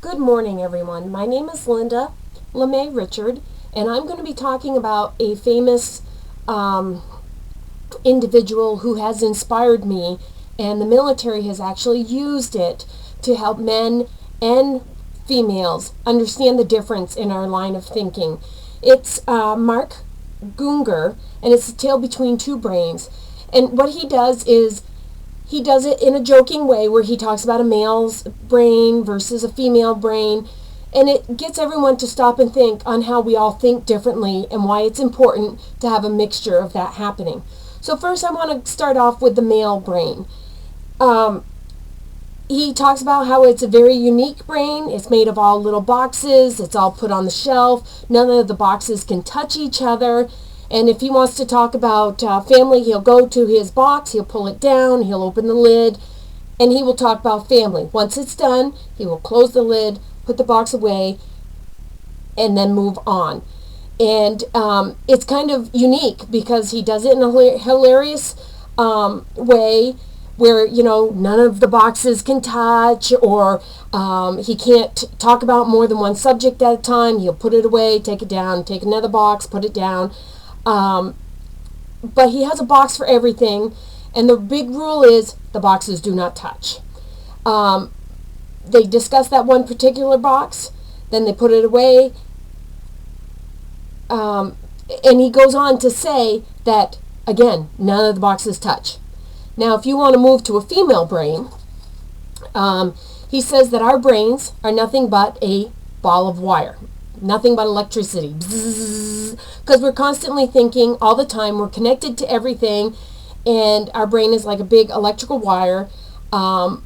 Good morning, everyone. My name is Linda Lemay-Richard, and I'm going to be talking about a famous individual who has inspired me, and the military has actually used it to help men and females understand the difference in our line of thinking. It's Mark Gungor, and it's the tale between two brains. And what he does is he does it in a joking way where he talks about a male's brain versus a female brain, and it gets everyone to stop and think on how we all think differently and why it's important to have a mixture of that happening. So first I want to start off with the male brain. He talks about how it's a very unique brain. It's made of all little boxes. It's all put on the shelf. None of the boxes can touch each other. And if he wants to talk about family, he'll go to his box, he'll pull it down, he'll open the lid, and he will talk about family. Once it's done, he will close the lid, put the box away, and then move on. And it's kind of unique because he does it in a hilarious way where, none of the boxes can touch, or he can't talk about more than one subject at a time. He'll put it away, take it down, take another box, put it down. But he has a box for everything, and the big rule is the boxes do not touch. They discuss that one particular box, then they put it away, and he goes on to say that, again, none of the boxes touch. Now, if you want to move to a female brain, he says that our brains are nothing but a ball of wire. Nothing but electricity, because we're constantly thinking all the time. We're connected to everything, and our brain is like a big electrical wire, and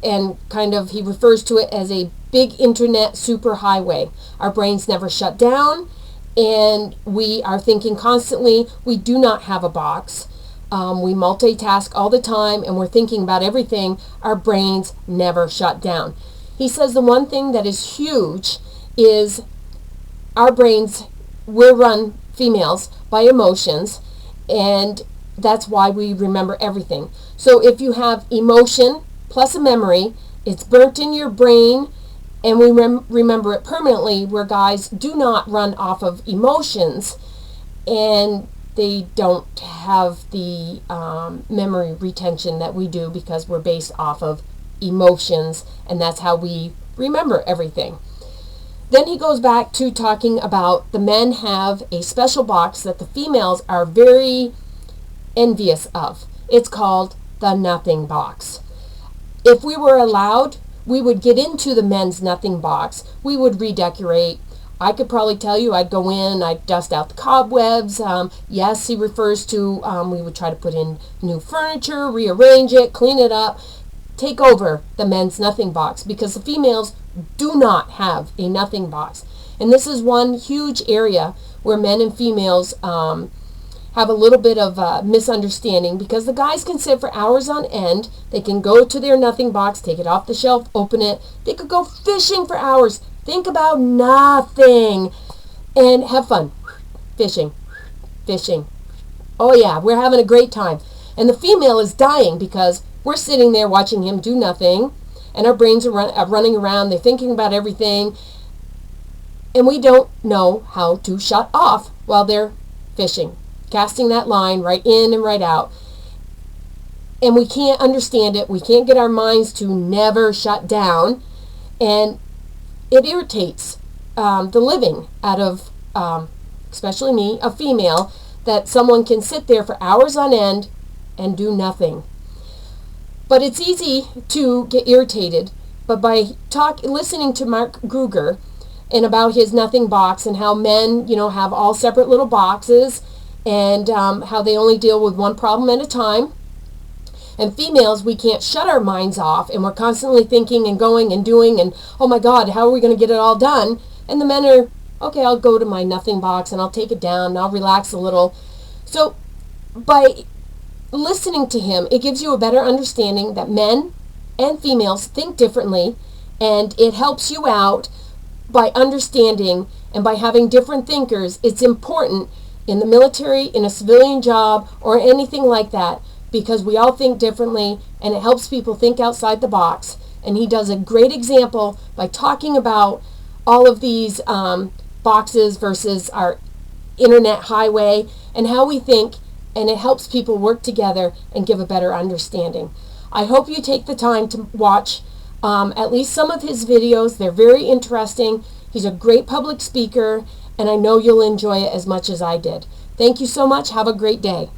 he refers to it as a big internet superhighway. Our brains never shut down, and we are thinking constantly. We do not have a box. We multitask all the time, and we're thinking about everything. Our brains never shut down. He says the one thing that is huge is our brains, we're run, females, by emotions, and that's why we remember everything. So if you have emotion plus a memory, it's burnt in your brain, and we remember it permanently, where guys do not run off of emotions, and they don't have the memory retention that we do, because we're based off of emotions, and that's how we remember everything. Then he goes back to talking about the men have a special box that the females are very envious of. It's called the nothing box. If we were allowed, we would get into the men's nothing box. We would redecorate. I could probably tell you, I'd go in, I'd dust out the cobwebs. Yes, he refers to, we would try to put in new furniture, rearrange it, clean it up, take over the men's nothing box, because the females do not have a nothing box. And this is one huge area where men and females have a little bit of misunderstanding, because the guys can sit for hours on end. They can go to their nothing box, take it off the shelf, open it. They could go fishing for hours, think about nothing, and have fun. Fishing. Oh yeah, we're having a great time. And the female is dying because we're sitting there watching him do nothing, and our brains are running around. They're thinking about everything, and we don't know how to shut off while they're fishing, casting that line right in and right out. And we can't understand it. We can't get our minds to never shut down, and it irritates the living out of, especially me, a female, that someone can sit there for hours on end and do nothing. But it's easy to get irritated. But by listening to Mark Gungor and about his nothing box, and how men, have all separate little boxes, and how they only deal with one problem at a time. And females, we can't shut our minds off, and we're constantly thinking and going and doing, and oh my God, how are we going to get it all done? And the men are, okay, I'll go to my nothing box and I'll take it down and I'll relax a little. So by listening to him, it gives you a better understanding that men and females think differently, and it helps you out by understanding, and by having different thinkers. It's important in the military, in a civilian job, or anything like that, because we all think differently, and it helps people think outside the box. And he does a great example by talking about all of these boxes versus our internet highway and how we think, and it helps people work together and give a better understanding. I hope you take the time to watch at least some of his videos. They're very interesting. He's a great public speaker, and I know you'll enjoy it as much as I did. Thank you so much. Have a great day.